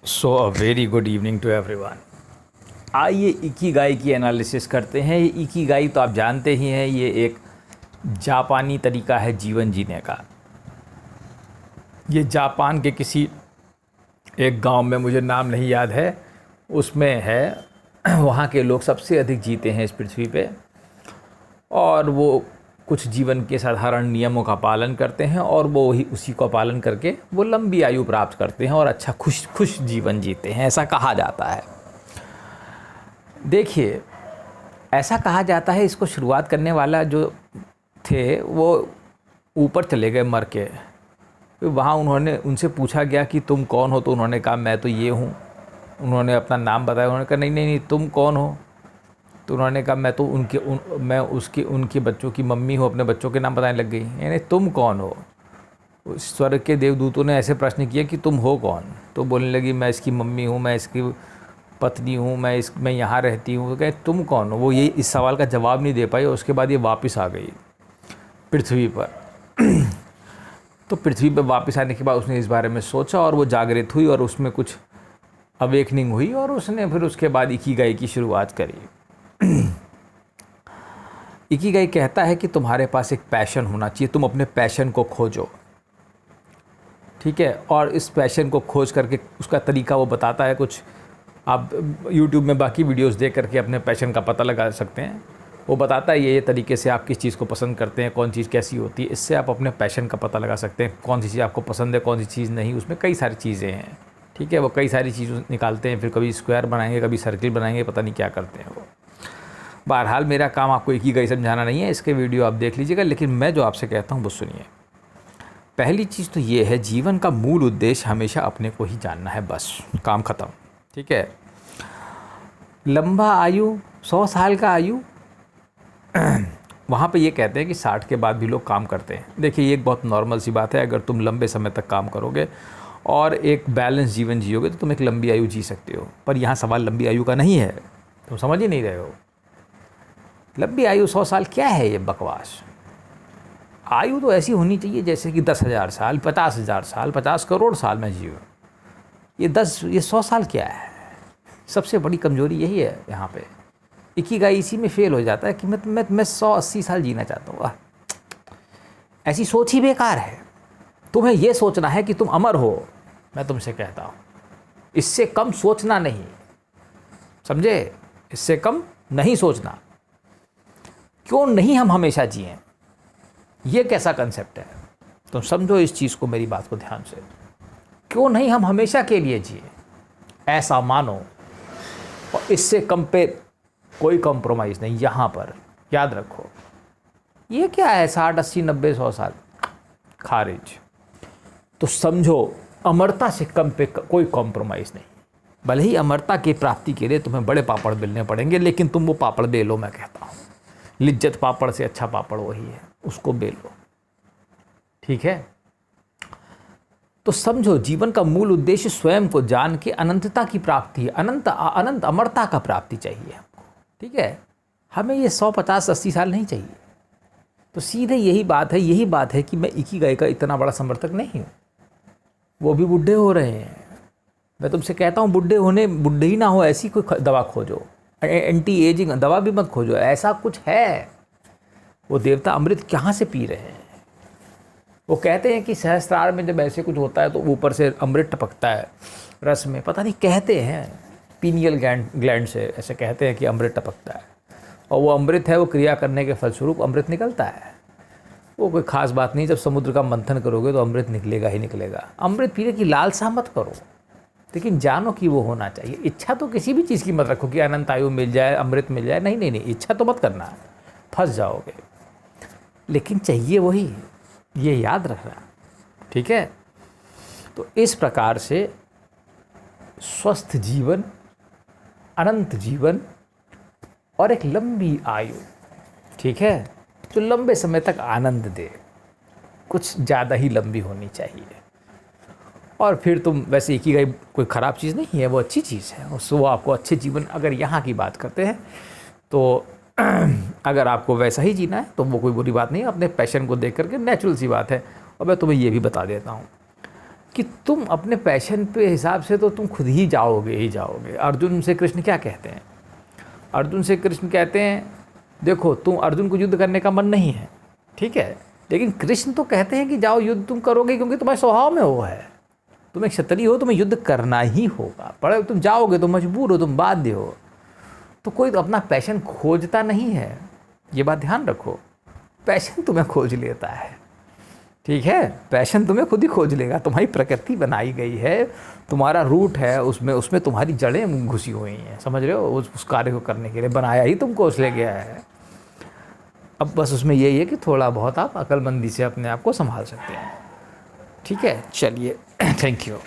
So a very good evening to everyone. आइए ikigai की analysis करते हैं। ये इकिगाई तो आप जानते ही हैं, ये एक जापानी तरीका है जीवन जीने का। ये जापान के किसी एक गांव में, मुझे नाम नहीं याद है, उसमें है। वहाँ के लोग सबसे अधिक जीते हैं इस पृथ्वी पे, और वो कुछ जीवन के साधारण नियमों का पालन करते हैं और वो ही उसी का पालन करके वो लंबी आयु प्राप्त करते हैं और अच्छा खुश जीवन जीते हैं, ऐसा कहा जाता है। देखिए, ऐसा कहा जाता है। इसको शुरुआत करने वाला जो थे वो ऊपर चले गए मर के। तो वहाँ उन्होंने उनसे पूछा गया कि तुम कौन हो, तो उन्होंने कहा मैं तो ये हूँ। उन्होंने अपना नाम बताया। उन्होंने कहा नहीं नहीं नहीं, तुम कौन हो? तो उन्होंने कहा मैं तो मैं उनके बच्चों की मम्मी हूँ। अपने बच्चों के नाम बताने लग गई। यानी तुम कौन हो? स्वर्ग के देवदूतों ने ऐसे प्रश्न किए कि तुम हो कौन? तो बोलने लगी मैं इसकी मम्मी हूँ, मैं इसकी पत्नी हूँ, मैं यहाँ रहती हूँ। तो कहे तुम कौन हो? वो ये इस सवाल का जवाब नहीं दे पाई और उसके बाद ये वापस आ गई पृथ्वी पर। तो पृथ्वी पर वापस आने के बाद उसने इस बारे में सोचा और वो जागृत हुई और उसमें कुछ अवेकनिंग हुई और उसने फिर उसके बाद इकिगाई की शुरुआत करी। इकिगाई कहता है कि तुम्हारे पास एक पैशन होना चाहिए, तुम अपने पैशन को खोजो, ठीक है। और इस पैशन को खोज करके उसका तरीका वो बताता है कुछ। आप YouTube में बाकी वीडियोस देख करके अपने पैशन का पता लगा सकते हैं। वो बताता है ये तरीके से आप किस चीज़ को पसंद करते हैं, कौन चीज़ कैसी होती है। इससे आप अपने पैशन का पता लगा सकते हैं, कौन सी चीज़ आपको पसंद है, कौन सी चीज़ नहीं। उसमें कई सारी चीज़ें हैं, ठीक है। वो कई सारी चीज़ें निकालते हैं, फिर कभी स्क्वायर बनाएंगे, कभी सर्किल बनाएंगे, पता नहीं क्या करते हैं वो। बहरहाल मेरा काम आपको इकिगाई समझाना नहीं है, इसके वीडियो आप देख लीजिएगा। लेकिन मैं जो आपसे कहता हूँ वो सुनिए। पहली चीज़ तो ये है, जीवन का मूल उद्देश्य हमेशा अपने को ही जानना है, बस काम ख़त्म, ठीक है। लंबा आयु, 100 साल का आयु, वहाँ पे ये कहते हैं कि 60 के बाद भी लोग काम करते हैं। देखिए, ये एक बहुत नॉर्मल सी बात है। अगर तुम लंबे समय तक काम करोगे और एक बैलेंस जीवन जियोगे तो तुम एक लंबी आयु जी सकते हो। पर यहाँ सवाल लंबी आयु का नहीं है, तुम समझ ही नहीं रहे हो। लंबी आयु 100 साल क्या है ये बकवास? आयु तो ऐसी होनी चाहिए जैसे कि 10,000 साल, 50,000 साल, 50 करोड़ साल में जियो। ये 100 साल क्या है? सबसे बड़ी कमजोरी यही है यहाँ पे। इकिगाई इसी में फेल हो जाता है कि मैं 180 साल जीना चाहता हूँ। ऐसी सोच ही बेकार है। तुम्हें यह सोचना है कि तुम अमर हो। मैं तुमसे कहता हूँ इससे कम सोचना नहीं, समझे? इससे कम नहीं सोचना। क्यों नहीं हम हमेशा जिएं? ये कैसा कंसेप्ट है? तुम समझो इस चीज़ को, मेरी बात को ध्यान से। क्यों नहीं हम हमेशा के लिए जिए, ऐसा मानो। और इससे कम पे कोई कॉम्प्रोमाइज़ नहीं। यहाँ पर याद रखो, ये क्या है 60, 80, 90, 100 साल, खारिज। तो समझो अमरता से कम पे कोई कॉम्प्रोमाइज़ नहीं। भले ही अमरता की प्राप्ति के लिए तुम्हें बड़े पापड़ बेलने पड़ेंगे, लेकिन तुम वो पापड़ बेलो। मैं कहता हूँ लिज्जत पापड़ से अच्छा पापड़ वही है, उसको बेलो, ठीक है। तो समझो, जीवन का मूल उद्देश्य स्वयं को जान के अनंतता की प्राप्ति है। अनंत अमरता का प्राप्ति चाहिए हमको, ठीक है। हमें ये 100, 50, 80 साल नहीं चाहिए। तो सीधे यही बात है कि मैं इकिगाई का इतना बड़ा समर्थक नहीं हूँ। वो भी बूढ़े हो रहे हैं। मैं तुमसे कहता हूँ बूढ़े ही ना हो ऐसी कोई दवा खोजो। एंटी एजिंग दवा भी मत खोजो, ऐसा कुछ है। वो देवता अमृत कहाँ से पी रहे हैं? वो कहते हैं कि सहस्त्रार में जब ऐसे कुछ होता है तो ऊपर से अमृत टपकता है रस में, पता नहीं, कहते हैं पीनियल ग्लैंड से ऐसे कहते हैं कि अमृत टपकता है। और वो अमृत है, वो क्रिया करने के फलस्वरूप अमृत निकलता है। वो कोई ख़ास बात नहीं। जब समुद्र का मंथन करोगे तो अमृत निकलेगा ही निकलेगा। अमृत पीने की लालसा मत करो, लेकिन जानो कि वो होना चाहिए। इच्छा तो किसी भी चीज़ की मत रखो कि अनंत आयु मिल जाए, अमृत मिल जाए। नहीं नहीं नहीं, इच्छा तो मत करना, फंस जाओगे। लेकिन चाहिए वही, ये याद रखना, ठीक है। तो इस प्रकार से स्वस्थ जीवन, अनंत जीवन और एक लंबी आयु, ठीक है, जो लंबे समय तक आनंद दे, कुछ ज़्यादा ही लंबी होनी चाहिए। और फिर तुम वैसे इकिगाई कोई ख़राब चीज़ नहीं है, वो अच्छी चीज़ है। उससे वो आपको अच्छे जीवन, अगर यहाँ की बात करते हैं तो अगर आपको वैसा ही जीना है तो वो कोई बुरी बात नहीं है। अपने पैशन को देख करके नेचुरल सी बात है। और मैं तुम्हें ये भी बता देता हूँ, कि तुम अपने पैशन पे हिसाब से तो तुम खुद ही जाओगे ही जाओगे। अर्जुन से कृष्ण क्या कहते हैं? अर्जुन से कृष्ण कहते हैं देखो तुम, अर्जुन को युद्ध करने का मन नहीं है, ठीक है, लेकिन कृष्ण तो कहते हैं कि जाओ युद्ध तुम करोगे क्योंकि तुम्हारे स्वभाव में वो है, तुम एक क्षत्रिय हो, तुम्हें युद्ध करना ही होगा, पढ़े तुम जाओगे, तुम मजबूर हो, तुम बाध्य हो। तो कोई तो अपना पैशन खोजता नहीं है, ये बात ध्यान रखो, पैशन तुम्हें खोज लेता है, ठीक है, पैशन तुम्हें खुद ही खोज लेगा। तुम्हारी प्रकृति बनाई गई है, तुम्हारा रूट है, उसमें तुम्हारी जड़ें घुसी हुई हैं, समझ रहे हो, उस कार्य को करने के लिए बनाया ही तुमको उसले गया है। अब बस उसमें यही है कि थोड़ा बहुत आप अक्लमंदी से अपने आप को संभाल सकते हैं, ठीक है। चलिए, थैंक यू।